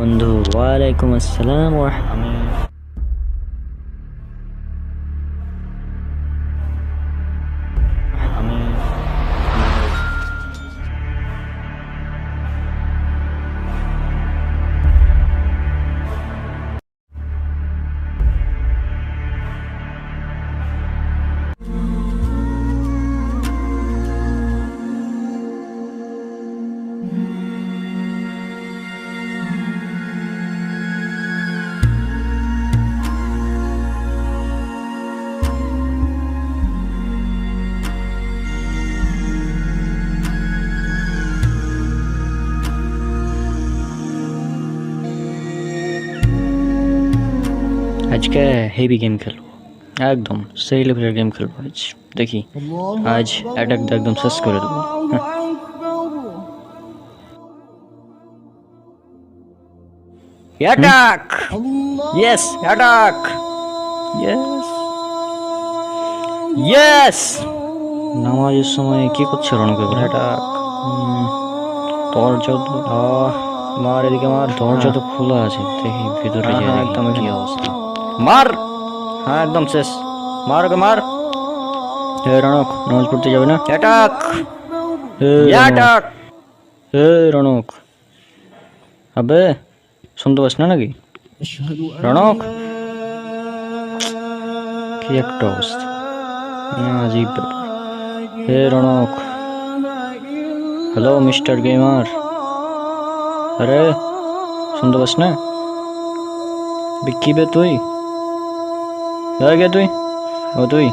বন্ধু। ওয়ালাইকুম আসসালাম আমি আমি আজকে হেভি গেম খেলবো, একদম সেই লেভেলের গেম খেলবো আজ। দেখি আজ অ্যাটাক একদম শেষ করে দেবো। Attack, yes attack, yes yes. নামাজের সময় কি করছে রণকে? অ্যাটাক, দরজা মার, এদিকে মার। দরজা তো খোলা আছে, দেখি ভিতরে যাই, একদম কি অবস্থা। মার, হ্যাঁ একদম শেষ। মার ওকে মার। হে রণক, নামাজ পড়তে যাবে না? অ্যাটাক, অ্যাটাক, হে রণক। আবে শুনতে পাস না নাকি রণক? কি একটা অবস্থা, আজীব ব্যাপার। হে রণক, হ্যালো মিস্টার গেমার, আরে শুনতে পাস না? কি বে তুই? কে তুই? ও তুই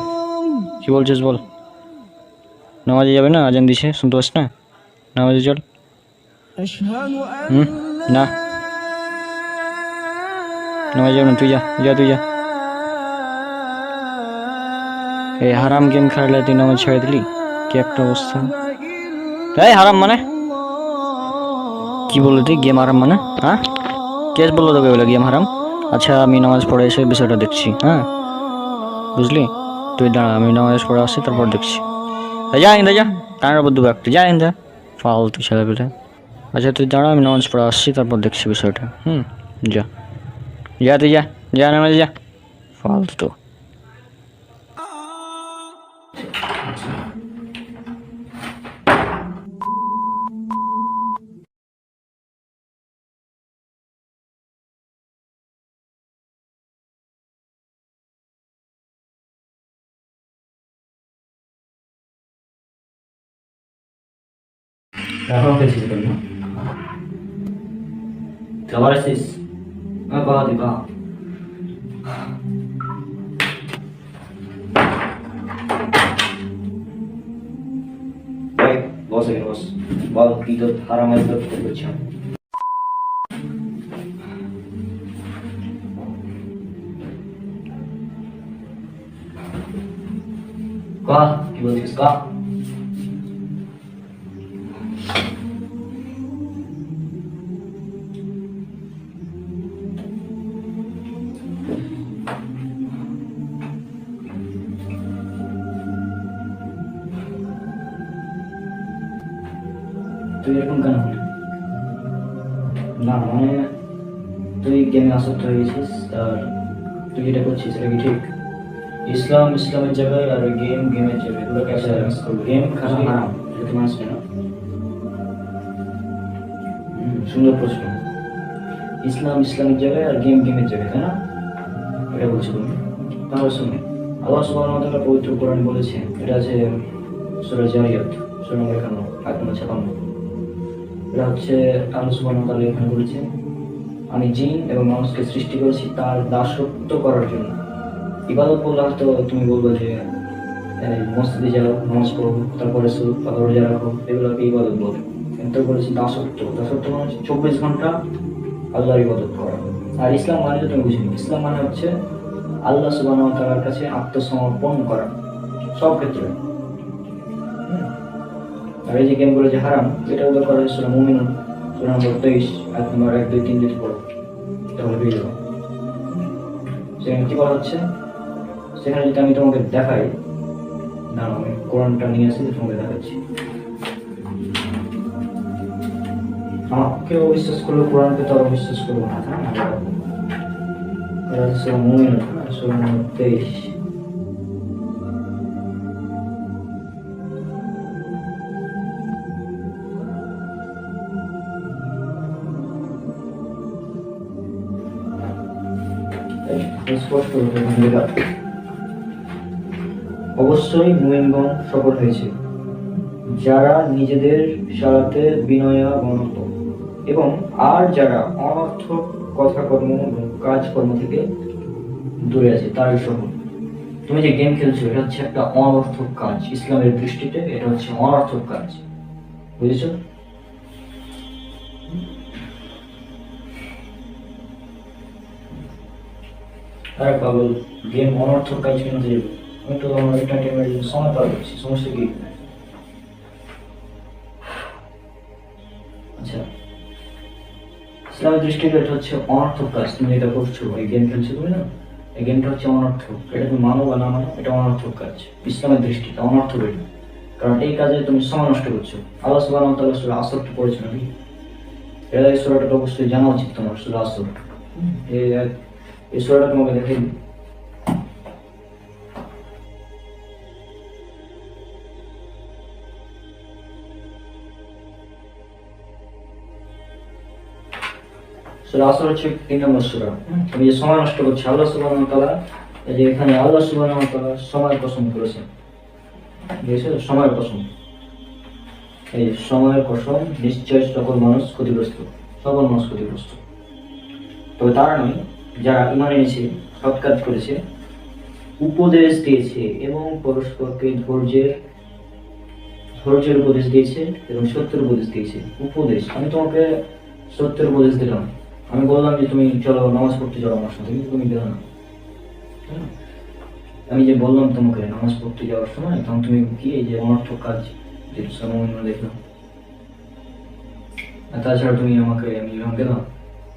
কি বলছিস বল? নামাজে যাবে না? আজান দিছে, শুনতে পাস না? নামাজে চল। না নামাজে যাবে না, তুই যা, তুই যা। এই হারাম গেম খেললে তুই নামাজ ছেড়ে দিলি, কি একটা অবস্থা। এই হারাম মানে কি বললি তুই? গেম হারাম মানে? হ্যাঁ, কে বললো তোকে বলে গেম হারাম? আচ্ছা আমি নামাজ পড়ে এসে বিষয়টা দেখছি, হ্যাঁ বুঝলি? তুই দাঁড়া, আমি নামাজ পড়ে আসছি, তারপর দেখছি। যা ইন্দা, যা কানের উপর দুটো একটা, যা ইন্দা, ফালতু ছেলে পেলে। আচ্ছা তুই দাঁড়া, আমি নামাজ পড়ে আসছি, তারপর দেখছি বিষয়টা। যা, তুই যা, নামাজে যা, ফালতু। এখনো খেলছিস তোর না? তুই আবার আসছিস? বাবা তুই বা বস, এখানে বস। বল কি তোর হারামের তোর করছি আমি? কি বলছিস? তুই এরকম কেন হলি? না মানে তুই গেমে আসক্ত হয়ে গেছিস, আর তুই যেটা করছিস এটা কি ঠিক? ইসলামের জায়গায় আর গেমের জায়গায় দুটো ক্যাচে ব্যালেন্স করবো। গেম খারাপ হারাম, এটা তুমি আসবে না? সুন্দর প্রশ্ন। ইসলামের জায়গায় আর গেমের জায়গায়, তাই না? এটা বলছো তুমি? তাহলে শুনো, আল্লাহ সুবহানাহু ওয়া তাআলা পবিত্র কোরআন বলেছে, এটা আছে সূরা জারিয়াত, সূরা নম্বর 51, আয়াত নম্বর 56। এটা হচ্ছে আল্লাহ সুবহানাহু ওয়া তাআলা এখানে বলেছে, আমি জিন এবং মানুষকে সৃষ্টি করেছি তার দাসত্ব করার জন্য। ইবাদত বললাম তো তুমি বলবো যে মসজিদে যাও, নামাজ পড়ো, তারপরে রোজা রাখো, এগুলোকে ইবাদত বলে। কিন্তু বলেছি দাসত্ব মানে 24 ঘন্টা আল্লাহর ইবাদত করা। আর ইসলাম মানে তো তুমি বুঝিনি, ইসলাম মানে হচ্ছে আল্লাহ সুবহানাহু ওয়া তাআলার কাছে আত্মসমর্পণ করা সব ক্ষেত্রে। আর এই যে গেমগুলো যে হারাম, এটা উল্লেখ করা হয়েছিল মুমিনুন সূরা নম্বর 23, আয়াত নম্বর 1, 2, 3 যদি পড়ো তাহলে পেয়ে যাবো। সেখানে কি বলা হচ্ছে, সেখানে যদি আমি তোমাকে দেখাই, না আমি কোরআনটা নিয়ে আসি, তোমাকে দেখাচ্ছি। আমাকেও বিশ্বাস করবো, কোরআনকে তো আরো বিশ্বাস করবো না, তাই না? এটা হচ্ছে মুমিন, সূরা নম্বর 23। স্পষ্ট হতে লেখা, অবশ্যই মুমিনগণ সফল হয়েছে যারা নিজেদের সালাতে বিনয়াবনত এবং আর যারা অনর্থক কথাকর্ম এবং কাজকর্ম থেকে দূরে আছে তারই সফল। তুমি যে গেম খেলছো এটা হচ্ছে একটা অনর্থক কাজ, ইসলামের দৃষ্টিতে এটা হচ্ছে অনর্থক কাজ, বুঝেছো? আরে পাগল, গেম অনর্থক কাজ কেন দেবে? আমি তো আমার এন্টারটেনমেন্টের জন্য সময় পার করছি, সমস্যা কি? আচ্ছা, ইসলামের দৃষ্টিতে এটা হচ্ছে অনর্থক কাজ। তুমি এটা করছো, এই গেম খেলছো তুমি না, এই গেমটা হচ্ছে অনর্থক। এটা তুমি মানো বা না মানো, এটা অনর্থক কাজ ইসলামের দৃষ্টিতে, অনর্থক এটা। কারণ এই কাজে তুমি সময় নষ্ট করছো। আল্লাহ সুবহানাহু ওয়া তাআলা সূরা আসর পড়েছো নাকি? এটা এই সূরাটা তো অবশ্যই জানা উচিত তোমার, সূরা আসর। এই এই সূরাটা তোমাকে দেখে দিই। সূরা আসর হচ্ছে 3 নম্বর সূরা। তুমি যে সময় নষ্ট করছো, আল্লাহ সুবহানাহু ওয়া তাআলা এই যে এখানে আল্লাহ সুবহানাহু ওয়া তাআলা সময় কসম করেছেন, বুঝেছো? সময়ের কসম, এই সময়ের কসম, নিশ্চয় সকল মানুষ ক্ষতিগ্রস্ত, সকল মানুষ ক্ষতিগ্রস্ত। তবে তারা নয় যারা ঈমান এনেছে, সৎ কাজ করেছে, উপদেশ দিয়েছে এবং পরস্পরকে ধৈর্যের উপদেশ দিয়েছে এবং সত্যের উপদেশ দিয়েছে। উপদেশ, আমি তোমাকে সত্যের উপদেশ দিলাম, আমি বললাম যে তুমি চলো নামাজ পড়তে যাও আমার সাথে, কিন্তু তুমি গেলে না, তাই না? আমি যে বললাম তোমাকে নামাজ পড়তে যাওয়ার সময়, তখন তুমি কি এই যে অনর্থক কাজ যে সামান্য দেখলাম। আর তাছাড়া তুমি আমাকে, আমি যখন গেলাম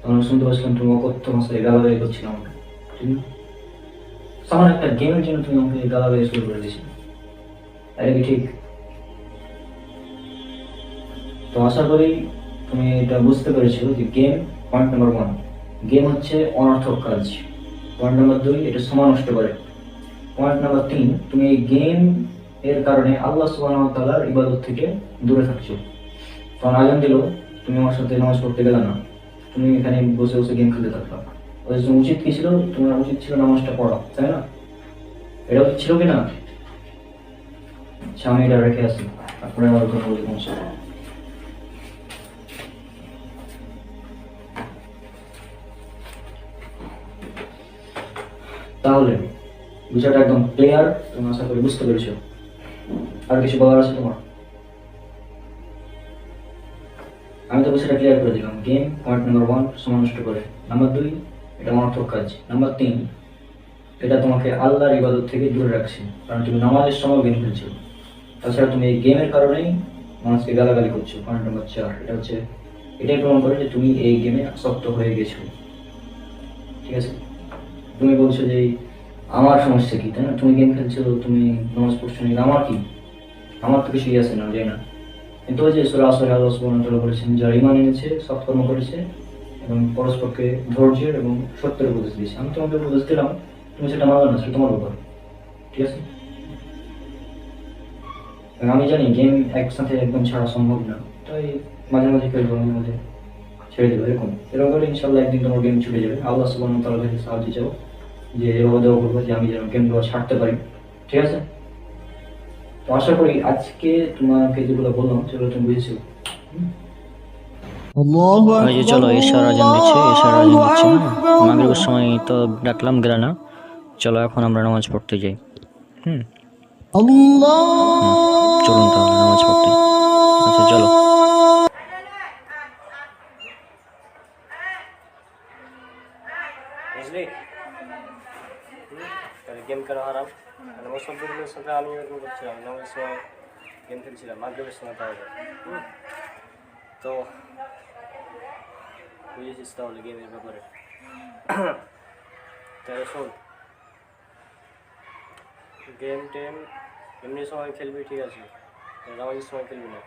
তখন শুনতে পাচ্ছিলাম তুমি অকথ্য ভাষায় গালাগালি করছিলে আমাকে, ঠিক না? সামান্য একটা গেমের জন্য তুমি আমাকে গালাগালি শুরু করে দিয়েছিলে, এটা কি ঠিক? তো আশা করি তুমি এটা বুঝতে পেরেছো যে গেম, পয়েন্ট নাম্বার 1, গেম হচ্ছে অনর্থক কাজ। পয়েন্ট নাম্বার 2, এটা সময় নষ্ট করে। পয়েন্ট নাম্বার 3, তুমি এই গেম এর কারণে আল্লাহ সুবহানাহু ওয়া তাআলার ইবাদত থেকে দূরে থাকছো। কারণ আজান দিল, তুমি আমার সাথে নামাজ পড়তে গেলে না, তুমি এখানে বসে বসে গেম খেলতে থাকবা। ওদের উচিত কি ছিল? তোমার উচিত ছিল নামাজটা পড়া, তাই না? এটা উচিত ছিল কি না? আচ্ছা, আমি এটা রেখে আসি, তারপরে আবার কথা বলি তোমার সাথে। তাহলে বিষয়টা একদম ক্লিয়ার, তুমি আশা করি বুঝতে পেরেছো। আর কিছু বলার আছে তোমার? আমি তো বিষয়টা ক্লিয়ার করে দিলাম। গেম, পয়েন্ট নাম্বার 1, সময় নষ্ট করে। নাম্বার 2, এটা অনর্থক কাজ। নাম্বার 3, এটা তোমাকে আল্লাহর ইবাদত থেকে দূরে রাখছে, কারণ তুমি নামাজের সময় গেম খেলছো। তাছাড়া তুমি এই গেমের কারণেই মানুষকে গালাগালি করছো। পয়েন্ট নাম্বার 4, এটা হচ্ছে, এটাই প্রমাণ করে যে তুমি এই গেমে আসক্ত হয়ে গেছো, ঠিক আছে? তুমি বলছো যে আমার সমস্যা কি, তাই না? তুমি গেম খেলছো, তুমি নামাজ পড়ছো না, আমার কি? আমার তো কিছুই আছে না, যাই না। কিন্তু ওই যে সূরা আসরে আল্লাহ সুবহানাহু ওয়া তাআলা বলেছেন, যারা ঈমান এনেছে, সৎকর্ম করেছে এবং পরস্পরকে ধৈর্যের এবং সত্যের উপদেশ দিয়েছে। আমি তোমাকে উপদেশ দিলাম, তুমি সেটা মানবে না, সেটা তোমার ব্যাপার, ঠিক আছে? কারণ আমি জানি গেম একসাথে একদম ছাড়া সম্ভব না, তাই মাঝে মাঝে খেলবো, মাঝে মাঝে ছেড়ে দেবো, এরকম এরকম করে ইনশাল্লাহ একদিন তোমার গেম ছুটে যাবে। আল্লাহ সুবহানাহু ওয়া তাআলার কাছে সাহায্য চাও যে এভাবে দেওয়া করবো যে আমি যেন গেমগুলো ছাড়তে পারি, ঠিক আছে? তো আশা করি আজকে তোমাকে যেগুলো বললাম সেগুলো তুমি বুঝেছো। ওই যে চলো এশার আজান দিচ্ছে, এশার আজান দিচ্ছে। হ্যাঁ, মাগরিবের সময় তো ডাকলাম গেলে না। চলো এখন আমরা নামাজ পড়তে যাই। হুম চলুন তাহলে নামাজ পড়তে। আচ্ছা চলো। বুঝলি? তাহলে গেম কেন হারাম? মানে মুসল্লিদের সাথে আমি এরকম করছিলাম, নামাজের সময় গেম খেলছিলাম, মাগরিবের সময় তাহলে। তো বুঝেছিস তাহলে গেমের ব্যাপারে। তাহলে শোন, গেম টেম এমনি সময় খেলবি ঠিক আছে, নামাজের সময় খেলবি না,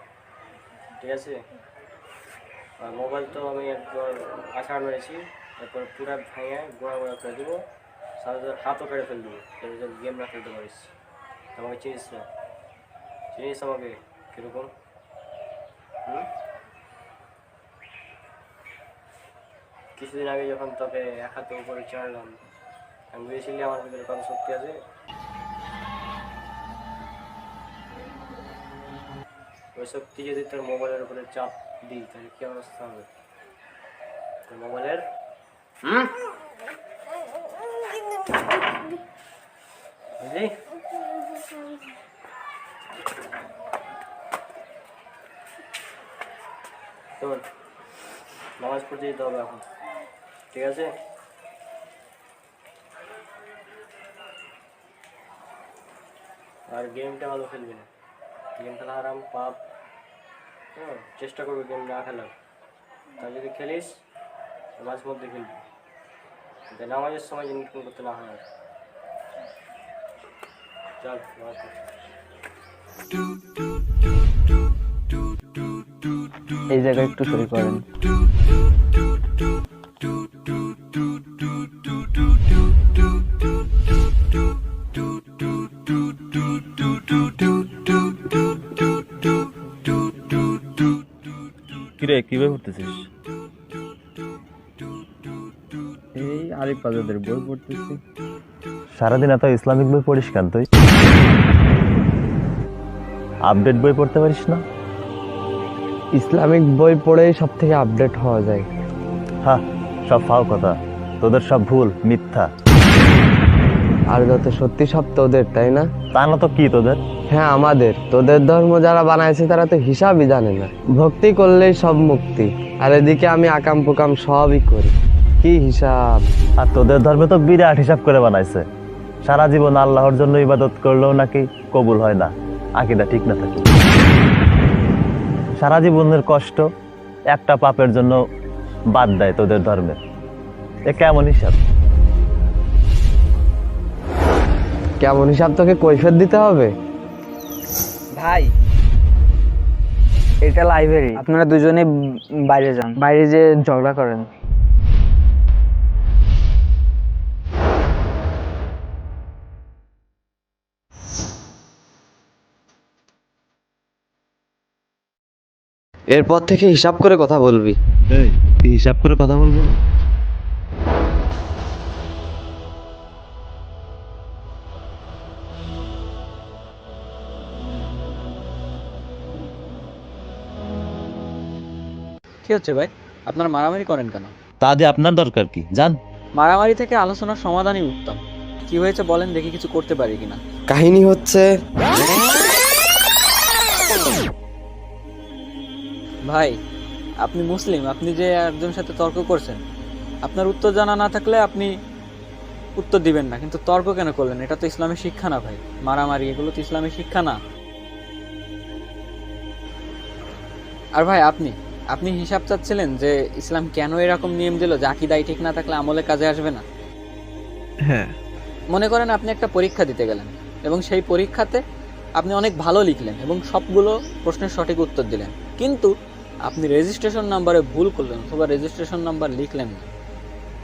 ঠিক আছে? আর মোবাইল তো আমি একবার আছাড় মেরেছি, তারপর পুরা ভেঙে গোড়া গোড়া করে দেবো, সাথে সাথে হাতও কেটে ফেল দেবো, গেম না খেলতে পারিস। আমাকে চিনিস না? চিনিস আমাকে কীরকম? কিছুদিন আগে যখন তোকে এক হাতে উপরে চাড়লাম, আমি বুঝেছিলি আমার ভিতরে কত শক্তি আছে। ওই শক্তি যদি তোর মোবাইলের উপরে চাপ দিই তাহলে কি অবস্থা হবে তোর মোবাইলের? বুঝলি? তোর নামাজ পড়তে যেতে হবে এখন, ঠিক আছে? আর গেমটা ভালো খেলবি না, গেম খেলা হারাম, পাপ। হ্যাঁ, চেষ্টা করবি গেম না খেলার। তা যদি খেলিস মাঝে মধ্যে খেলবি, নামাজের সময় যেন করতে না হয়। চল নামাজ পড়। এই জায়গায় একটু সই করেন। কিরে কিভাবে পড়তেছিস? এই আরিফ আজাদের বই পড়তেছি। সারাদিন এত ইসলামিক বই পড়িস কেন তুই? আপডেট বই পড়তে পারিস না? ইসলামিক বই পড়েই সব থেকে আপডেট হওয়া যায়। হ্যাঁ, সব ফাও কথা, তোদের সব ভুল, মিথ্যা। আর যত সত্যি সব তোদের, তাই না? তা না তো কি তোদের? হ্যাঁ আমাদের। তোদের ধর্ম যারা বানাইছে তারা তো হিসাবই জানে না। ভক্তি করলেই সব মুক্তি, আর এদিকে আমি আকাম পুকাম সবই করি, কি হিসাব? আর তোদের ধর্মে তো বিরাট হিসাব করে বানাইছে। সারা জীবন আল্লাহর জন্য ইবাদত করলেও নাকি কবুল হয় না, আকীদা ঠিক না থাকে। সারা জীবনের কষ্ট একটা পাপের জন্য বাদ দেয় তোদের ধর্মে। এ কেমন হিসাব? কেমন হিসাব তোকে কৈফিয়ত দিতে হবে? ভাই এটা লাইব্রেরি, আপনারা দুজনে বাইরে যান, বাইরে যে ঝগড়া করেন। এরপর থেকে হিসাব করে কথা বলবি। হিসাব করে কথা বলবো? কি হচ্ছে ভাই, আপনারা মারামারি করেন কেন? তা দিয়ে আপনার দরকার কি? জান, মারামারি থেকে আলোচনার সমাধানই উত্তম। কি হয়েছে বলেন দেখি, কিছু করতে পারি কিনা। কাহিনী হচ্ছে, ভাই আপনি মুসলিম, আপনি যে একজনের সাথে তর্ক করছেন, আপনার উত্তর জানা না থাকলে আপনি উত্তর দিবেন না, কিন্তু তর্ক কেন করলেন? এটা তো ইসলামের শিক্ষা না ভাই, মারামারি এগুলো তো ইসলামের শিক্ষা না। আর ভাই আপনি আপনি হিসাব চাচ্ছিলেন যে ইসলাম কেন এরকম নিয়ম দিল যে আকীদাই ঠিক না থাকলে আমলে কাজে আসবে না। হ্যাঁ, মনে করেন আপনি একটা পরীক্ষা দিতে গেলেন এবং সেই পরীক্ষাতে আপনি অনেক ভালো লিখলেন এবং সবগুলো প্রশ্নের সঠিক উত্তর দিলেন, কিন্তু আপনি রেজিস্ট্রেশন নাম্বারে ভুল করলেন অথবা রেজিস্ট্রেশন নাম্বার লিখলেন না,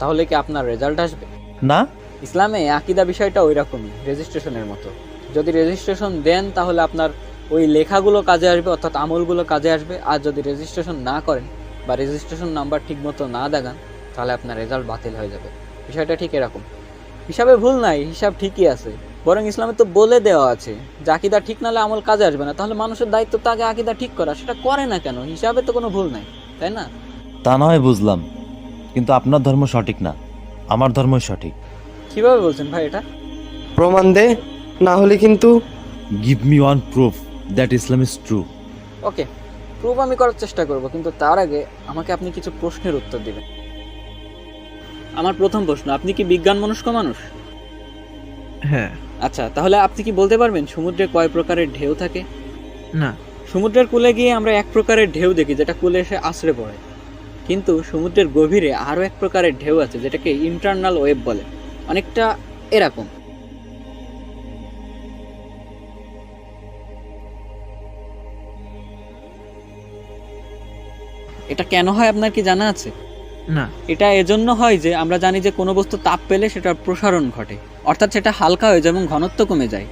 তাহলে কি আপনার রেজাল্ট আসবে? না। ইসলামে আকীদা বিষয়টা ওই রকমই, রেজিস্ট্রেশনের মতো। যদি রেজিস্ট্রেশন দেন তাহলে আপনার ওই লেখাগুলো কাজে আসবে, অর্থাৎ আমলগুলো কাজে আসবে। আর যদি রেজিস্ট্রেশন না করেন বা রেজিস্ট্রেশন নাম্বার ঠিক মতো না দেখান তাহলে আপনার রেজাল্ট বাতিল হয়ে যাবে। বিষয়টা ঠিক এরকম। হিসাবে ভুল নাই, হিসাব ঠিকই আছে, বরং ইসলামে তো বলে দেওয়া আছে যে আকীদা ঠিক না হলে আমল কাজে আসবে না। তাহলে মানুষের দায়িত্ব তো আগে আকীদা ঠিক করা, সেটা করে না কেন? হিসাবে তো কোনো ভুল নাই, তাই না? তা না হয় বুঝলাম, কিন্তু আপনার ধর্ম সঠিক না, আমার ধর্মই সঠিক। কিভাবে বলছেন ভাই এটা? প্রমাণ দে, না হলে কিন্তু। Give me one proof that Islam is true. Okay, proof আমি করার চেষ্টা করব, কিন্তু তার আগে আমাকে আপনি কিছু প্রশ্নের উত্তর দিবেন। আমার প্রথম প্রশ্ন, আপনি কি বিজ্ঞান মনস্ক মানুষ? হ্যাঁ। আচ্ছা, তাহলে আপনি কি বলতে পারবেন সমুদ্রে কয় প্রকারের ঢেউ থাকে? না। সমুদ্রের কূলে গিয়ে আমরা এক প্রকারের ঢেউ দেখি যেটা কূলে এসে আছড়ে পড়ে, কিন্তু সমুদ্রের গভীরে আরও এক প্রকারের ঢেউ আছে যেটাকে ইন্টারনাল ওয়েভ বলে, অনেকটা এরকম। এটা কেন হয় আপনার কি জানা আছে? না। এটা এজন্য হয় যে আমরা জানি যে কোনো বস্তু তাপ পেলে সেটার প্রসারণ ঘটে, অর্থাৎ সেটা হালকা হয়ে যায় এবং ঘনত্ব কমে যায়।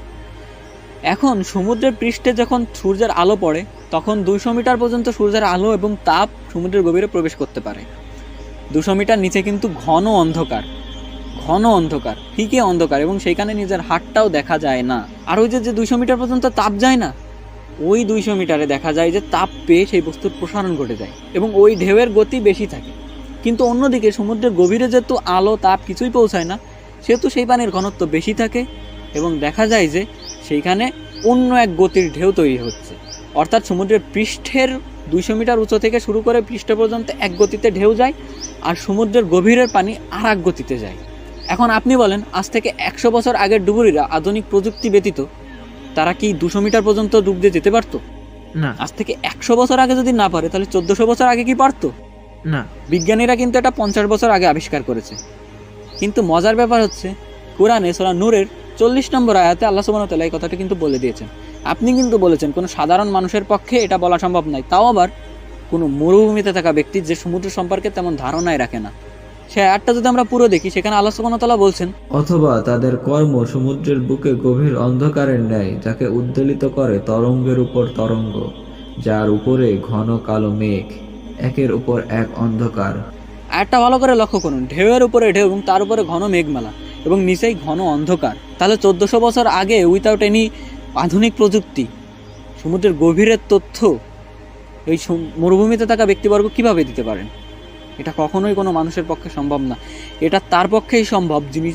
এখন সমুদ্রের পৃষ্ঠে যখন সূর্যের আলো পড়ে তখন 200 মিটার পর্যন্ত সূর্যের আলো এবং তাপ সমুদ্রের গভীরে প্রবেশ করতে পারে। 200 মিটার নিচে কিন্তু ঘন অন্ধকার, ফিকে অন্ধকার, এবং সেইখানে নিজের হাতটাও দেখা যায় না। আর ওই যে 200 মিটার পর্যন্ত তাপ যায় না, ওই 200 মিটারে দেখা যায় যে তাপ পেয়ে সেই বস্তুর প্রসারণ ঘটে যায় এবং ওই ঢেউয়ের গতি বেশি থাকে। কিন্তু অন্যদিকে সমুদ্রের গভীরে যেহেতু আলো তাপ কিছুই পৌঁছায় না, সেহেতু সেই পানির ঘনত্ব বেশি থাকে এবং দেখা যায় যে সেইখানে অন্য এক গতির ঢেউ তৈরি হচ্ছে। অর্থাৎ সমুদ্রের পৃষ্ঠের 200 মিটার উঁচু থেকে শুরু করে পৃষ্ঠ পর্যন্ত এক গতিতে ঢেউ যায়, আর সমুদ্রের গভীরের পানি আর এক গতিতে যায়। এখন আপনি বলেন, আজ থেকে 100 বছর আগের ডুবুরিরা আধুনিক প্রযুক্তি ব্যতীত তারা কি 200 মিটার পর্যন্ত ডুব দিয়ে যেতে পারতো? না। আজ থেকে 100 বছর আগে যদি না পারে, তাহলে 1400 বছর আগে কি পারতো? না। বিজ্ঞানীরা কিন্তু এটা 50 বছর আগে আবিষ্কার করেছে। কিন্তু মজার ব্যাপার হচ্ছে, কোরআনে সূরা নূরের 40 নম্বর আয়াতে আল্লাহ সুবহানাহু ওয়া তাআলা এই কথাটা কিন্তু বলে দিয়েছেন। আপনি কিন্তু বলেছেন কোনো সাধারণ মানুষের পক্ষে এটা বলা সম্ভব নয়, তাও আবার কোনো মরুভূমিতে থাকা ব্যক্তি যে সমুদ্র সম্পর্কে তেমন ধারণাই রাখে না। সে আয়াতটা যদি আমরা পুরো দেখি, সেখানে আল্লাহ সুবহানাহু ওয়া তাআলা বলছেন, অথবা তাদের কর্ম সমুদ্রের বুকে গভীর অন্ধকারের ন্যায়, যাকে উদ্বেলিত করে তরঙ্গের উপর তরঙ্গ, যার উপরে ঘন কালো মেঘ, একের উপর এক অন্ধকার। আয়াতটা ভালো করে লক্ষ্য করুন, ঢেউয়ের উপরে ঢেউ এবং তার উপরে ঘন মেঘমালা এবং নিচেই ঘন অন্ধকার। তাহলে 1400 বছর আগে উইথাউট এনি আধুনিক প্রযুক্তি সমুদ্রের গভীরের তথ্য এই মরুভূমিতে থাকা ব্যক্তিবর্গ কিভাবে দিতে পারেন? এটা কখনোই কোনো মানুষের পক্ষে সম্ভব না। এটা তার পক্ষেই সম্ভব যিনি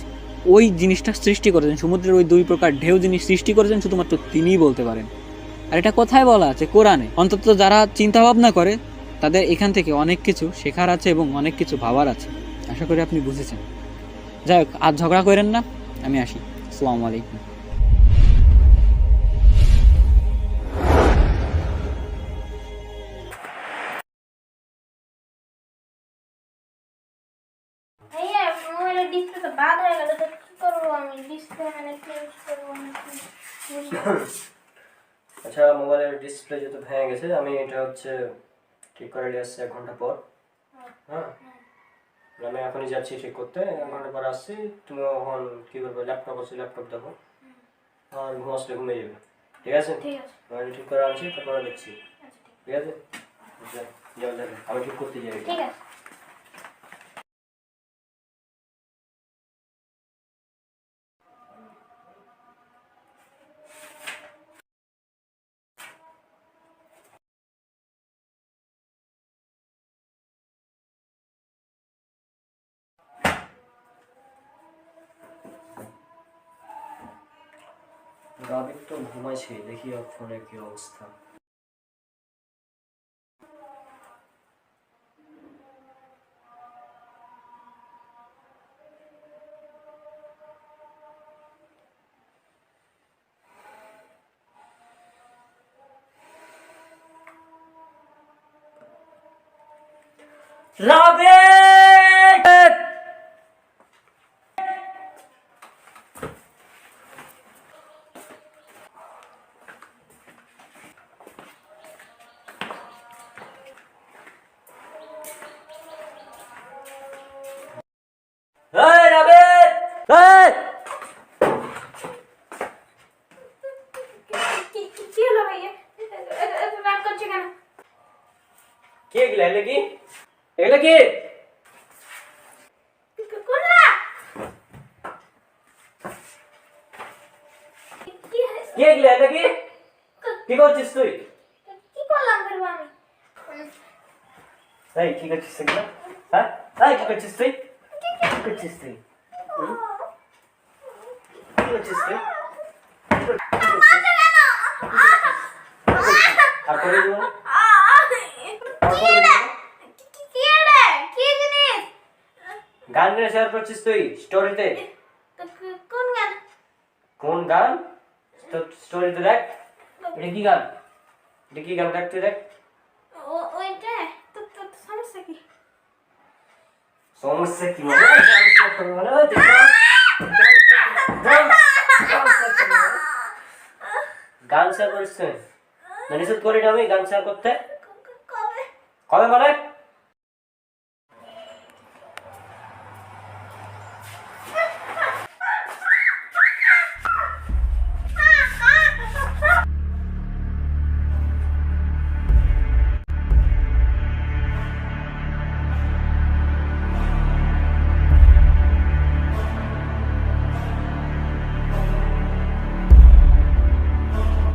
ওই জিনিসটা সৃষ্টি করেছেন, সমুদ্রের ওই 2 প্রকার ঢেউ যিনি সৃষ্টি করেছেন, শুধুমাত্র তিনিই বলতে পারেন। আর এটা কোথায় বলা আছে? কোরআনে। অন্তত যারা চিন্তা ভাবনা করে তাদের এখান থেকে অনেক কিছু শেখার আছে এবং অনেক কিছু ভাবার আছে। আশা করি আপনি বুঝেছেন। যাই হোক, আর ঝগড়া করেন না, আমি আসি। আসসালামু আলাইকুম। ভাইয়া মোবাইলের ডিসপ্লে তো বাদ হয়ে গেল, তো কি করবো আমি? ডিসপ্লে মানে চেঞ্জ করবো নাকি? আচ্ছা, মোবাইলের ডিসপ্লে যেহেতু ভেঙে গেছে, আমি এটা হচ্ছে ঠিক করে নিয়ে আসছি 1 ঘন্টা পর। হ্যাঁ, আমি এখনই যাচ্ছি ঠিক করতে, 1 ঘন্টা পর আসছি। তুমি এখন কি করবে? ল্যাপটপ আছে, ল্যাপটপ দেখো, আর ঘুম আসলে ঘুমিয়ে যাবে। ঠিক আছে? ঠিক আছে। আমি ঠিক করে আনছি, তারপরে দেখছি। আচ্ছা, ঠিক আছে, যাও যাও, আমি ঠিক করতে যাই। ঠিক আছে। রাবিক তো ঘুমাইছে, দেখি ওর ফোনের কি অবস্থা। রাবিক! এই রাবিক! এই! কি হলো ভাইয়া? এত রাগ করছে কেন? কি এগুলা? এগুলা কি? এগুলা কি? কোনটা? কি এগুলা? এগুলা কি? কি করছিস তুই? কি করলাম করবো আমি? এই কি করছিস এগুলা? হ্যাঁ, এই কি করছিস তুই? কি করছিস তুই? কি করছিস তুই? তারপরে বল। গান নিয়ে শেয়ার করছিস তুই স্টোরিতে? কোন গান? কোন গান? স্টোরিতে দেখ। এটা কি গান? এটা কি গান? দেখ তুই, দেখ। ওইটা তো সমস্যা কি? সমস্যা কি মানে? গান শেয়ার করিস তুই? না নিষেধ করি না আমি গান শেয়ার করতে? কবে? কবে মানে?